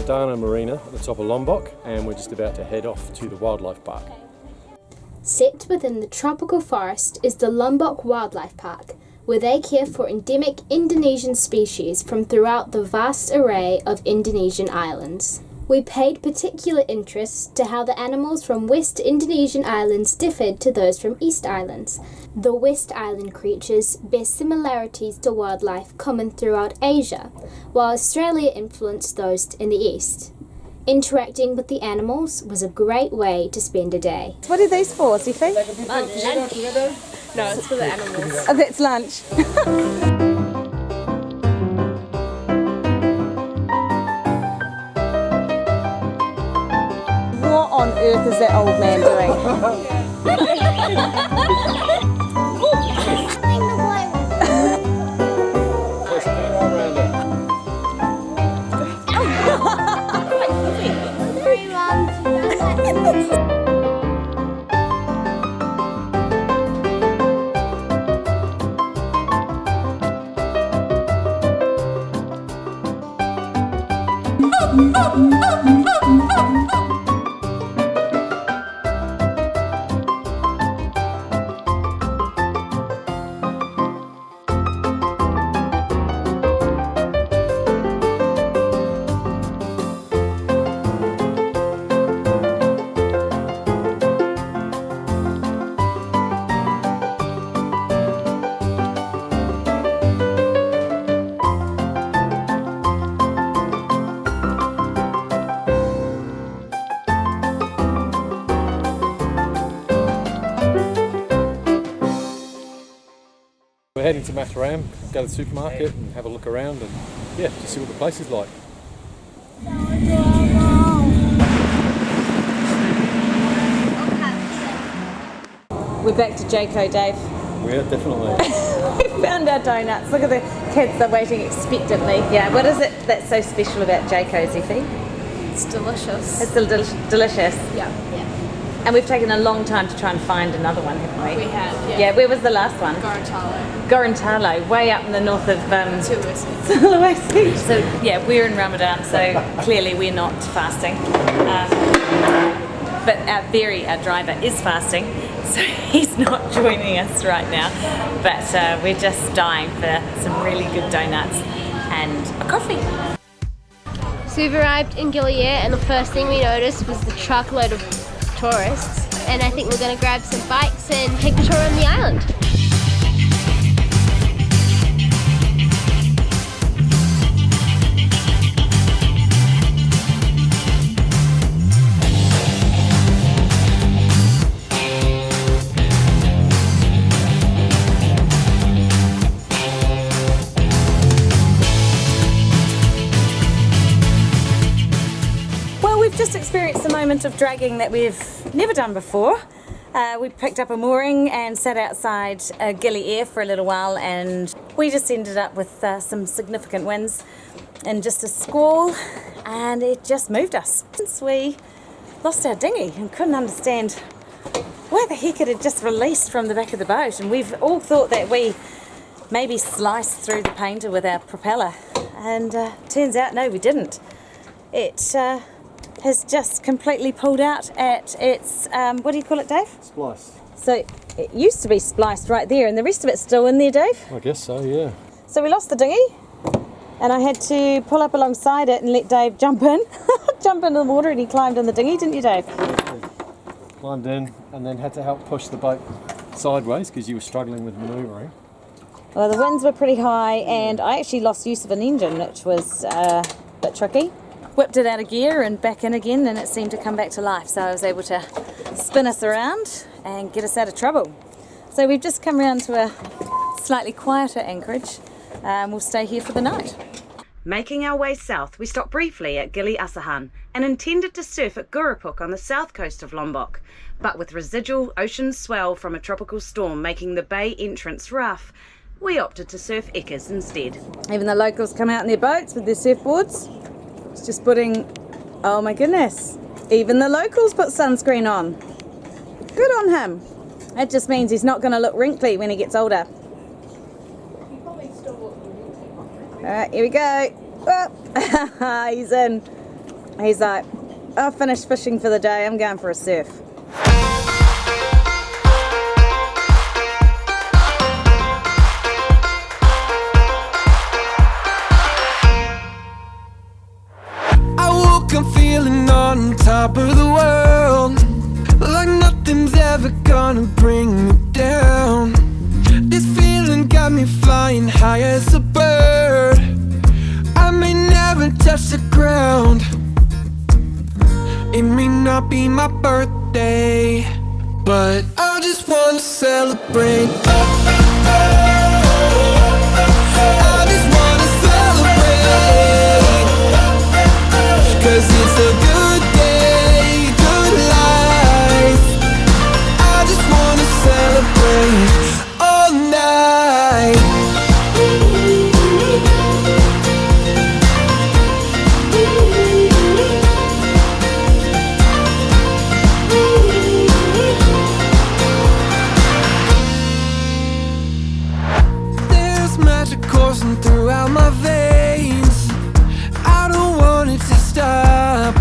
Ramandan Marina at the top of Lombok, and we're just about to head off to the wildlife park. Set within the tropical forest is the Lombok Wildlife Park, where they care for endemic Indonesian species from throughout the vast array of Indonesian islands. We paid particular interest to how the animals from West Indonesian islands differed to those from East Islands. The West Island creatures bear similarities to wildlife common throughout Asia, while Australia influenced those in the East. Interacting with the animals was a great way to spend a day. What are these for, Zifi? Lunch. No, it's for the animals. Oh, that's lunch. What on earth is that old man doing? We're heading to Matharam, go to the supermarket and have a look around and yeah, just see what the place is like. We're back to Jayco, Dave. Yeah, definitely. We found our donuts. Look at the kids, they're waiting expectantly. Yeah, what is it that's so special about Jayco, Zifi? It's delicious. It's delicious. Yeah. And we've taken a long time to try and find another one, haven't we? We have, yeah. Yeah, where was the last one? Gorontalo. Gorontalo, way up in the north of Sulawesi. So yeah, we're in Ramadan, so clearly we're not fasting. But our driver is fasting, so he's not joining us right now. But we're just dying for some really good donuts and a coffee. So we've arrived in Gili Air, and the first thing we noticed was the truckload of tourists, and I think we're going to grab some bikes and take a tour on the island. Just experienced a moment of dragging that we've never done before. We picked up a mooring and sat outside Gili Air for a little while, and we just ended up with some significant winds and just a squall, and it just moved us. Since we lost our dinghy and couldn't understand why the heck it had just released from the back of the boat, and we've all thought that we maybe sliced through the painter with our propeller, and turns out no, we didn't. It has just completely pulled out at its, what do you call it, Dave? Spliced. So it used to be spliced right there, and the rest of it's still in there, Dave? I guess so, yeah. So we lost the dinghy, and I had to pull up alongside it and let Dave jump in. Jump into the water, and he climbed in the dinghy, didn't you, Dave? Climbed in and then had to help push the boat sideways because you were struggling with manoeuvring. Well, the winds were pretty high, and I actually lost use of an engine, which was a bit tricky. Whipped it out of gear and back in again, and it seemed to come back to life, so I was able to spin us around and get us out of trouble. So we've just come around to a slightly quieter anchorage, and we'll stay here for the night. Making our way south, we stopped briefly at Gili Asahan and intended to surf at Gurupuk on the south coast of Lombok, but with residual ocean swell from a tropical storm making the bay entrance rough, we opted to surf Ekas instead. Even the locals come out in their boats with their surfboards. It's just putting, oh my goodness, even the locals put sunscreen on. Good on him. That just means he's not going to look wrinkly when he gets older. Alright, here we go. Oh, he's in. He's like, I've finished fishing for the day, I'm going for a surf. I'm feeling on top of the world, like nothing's ever gonna bring me down. This feeling got me flying high as a bird. I may never touch the ground. It may not be my birthday, but I just wanna celebrate. I just wanna celebrate, 'cause it's a good day, good life. I just wanna celebrate all night. There's magic coursing throughout my veins. I don't want it to stop.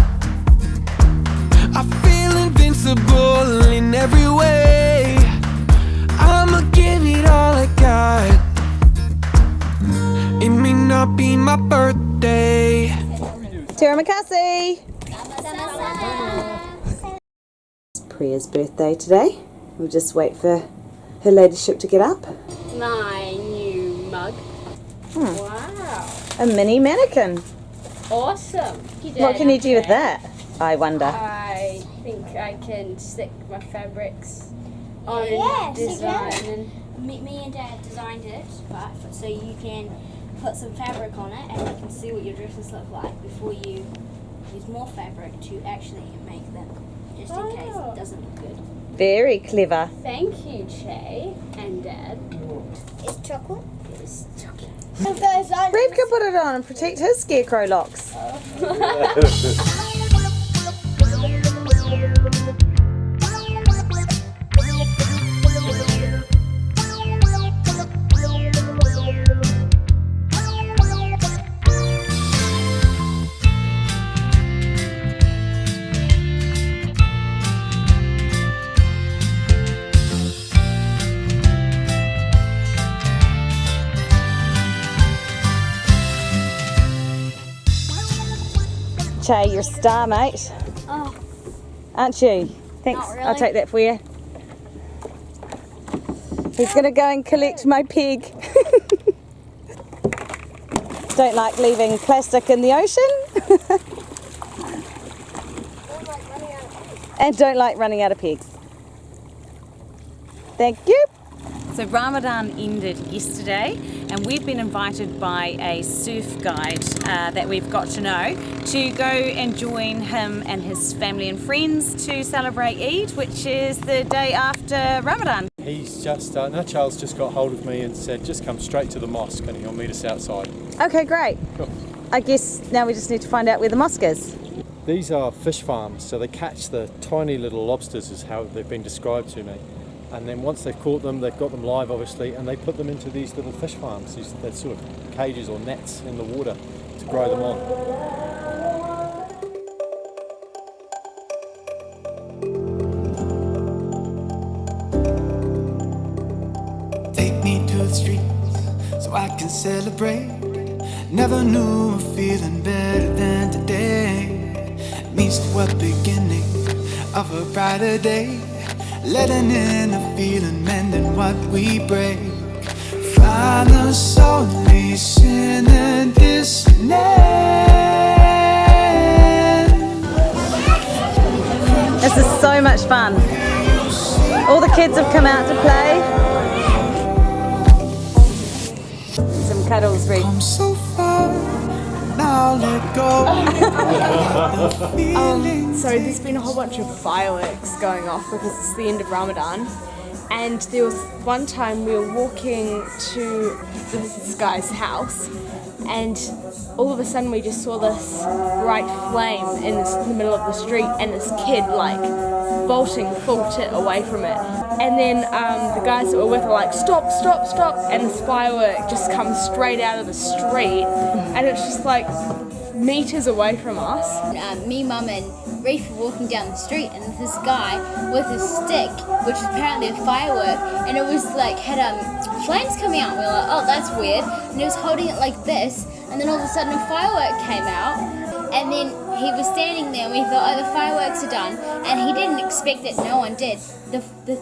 I feel invincible in every way. I'ma give it all I got. It may not be my birthday. Tara Makasi! It's Priya's birthday today. We'll just wait for her ladyship to get up. My new mug. Wow. A mini mannequin. Awesome. What can you do with that, I wonder? I think I can stick my fabrics on Yes, you design can. Me and Dad designed it, but so you can put some fabric on it and you can see what your dresses look like before you use more fabric to actually make them, just in case it doesn't look good. Very clever. Thank you, Che and Dad. It's chocolate. It's chocolate. Reeb can put it on and protect his scarecrow locks. Che, you're a star, mate. Oh. Aren't you? Thanks. Not really. I'll take that for you. He's going to go and collect my pig. Don't like leaving plastic in the ocean. And don't like running out of pigs. Thank you. So Ramadan ended yesterday and we've been invited by a surf guide that we've got to know to go and join him and his family and friends to celebrate Eid, which is the day after Ramadan. He's just, Charles just got hold of me and said, just come straight to the mosque and he'll meet us outside. Okay, great. Cool. I guess now we just need to find out where the mosque is. These are fish farms, so they catch the tiny little lobsters is how they've been described to me. And then once they've caught them, they've got them live obviously, and they put them into these little fish farms, they're sort of cages or nets in the water to grow them on. Take me to the streets so I can celebrate. Never knew a feeling better than today. Means to a beginning of a brighter day. Letting in a feeling, mending what we break. Find the solace in this land. This is so much fun. All the kids have come out to play. Some cuddles, Reed. I'm so far, now let go. So there's been a whole bunch of fireworks going off because it's the end of Ramadan. And there was one time we were walking to this guy's house and all of a sudden we just saw this bright flame in the middle of the street and this kid like bolting full tit away from it. And then the guys that were with were like, stop, stop, stop, and this firework just comes straight out of the street and it's just like meters away from us. Me, Mum, and Reef were walking down the street, and this guy with a stick, which is apparently a firework, and it was like had flames coming out. We were like, oh, that's weird. And he was holding it like this, and then all of a sudden a firework came out, and then he was standing there, and we thought, oh, the fireworks are done, and he didn't expect it. No one did. The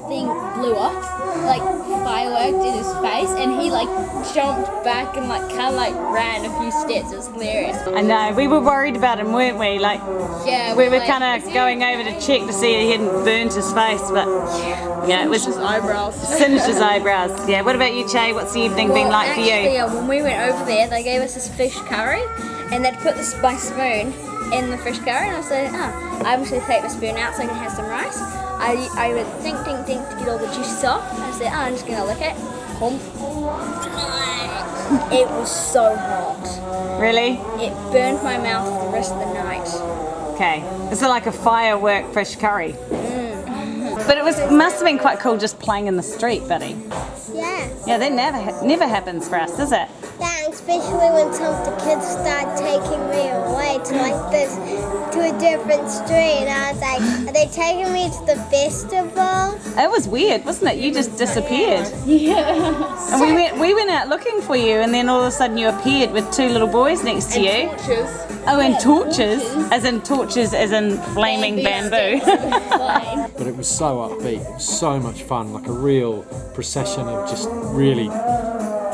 thing blew off, like fireworked in his face, and he like jumped back and like kind of like ran a few steps. It was hilarious. I know, we were worried about him, weren't we? Like, Yeah, we were like, kind of going over to check to see he hadn't burnt his face, but yeah, it was His eyebrows. singed his eyebrows. Yeah, what about you, Che? What's the evening been like for Actually, you? when we went over there, they gave us this fish curry, and they'd put my spoon in the fish curry, and I said, I actually take the spoon out so I can have some rice. I would think to get all the juices off, and I said, I'm just gonna lick it. It was so hot. Really? It burned my mouth the rest of the night. Okay, is it like a firework fish curry? But it must have been quite cool just playing in the street, buddy. Yeah. Yeah, that never happens for us, does it? Yeah, especially when some of the kids start taking me away to like this, to a different street. I was like, are they taking me to the festival? It was weird, wasn't it? You just disappeared. Yeah. And we went out looking for you, and then all of a sudden you appeared with two little boys next to you. Torches. Oh, and torches, as in flaming bamboo. But it was so upbeat, it was so much fun, like a real procession of just really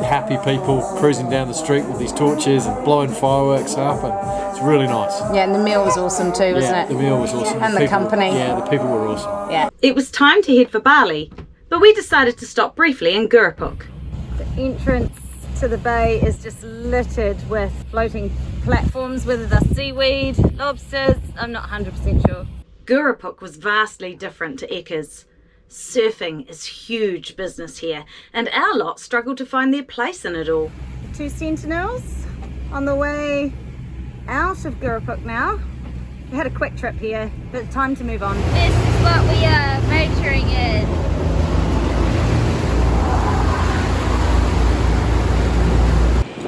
happy people cruising down the street with these torches and blowing fireworks up, and it's really nice. Yeah, and the meal was awesome too, wasn't Yeah, it? the meal was awesome. And the company. Yeah, the people were awesome. Yeah. It was time to head for Bali, but we decided to stop briefly in Gurapuk. The entrance to the bay is just littered with floating platforms, whether they're seaweed, lobsters, I'm not 100% sure. Gurapuk was vastly different to Ekas. Surfing is huge business here, and our lot struggled to find their place in it all. The two sentinels on the way out of Gurapuk now. We had a quick trip here, but it's time to move on. This is what we are venturing in.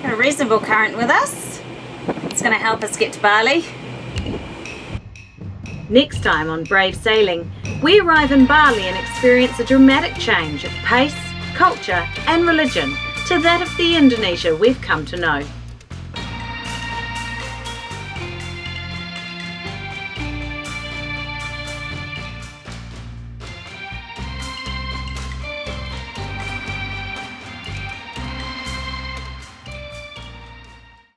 Got a reasonable current with us. It's going to help us get to Bali. Next time on Brave Sailing, we arrive in Bali and experience a dramatic change of pace, culture and religion to that of the Indonesia we've come to know.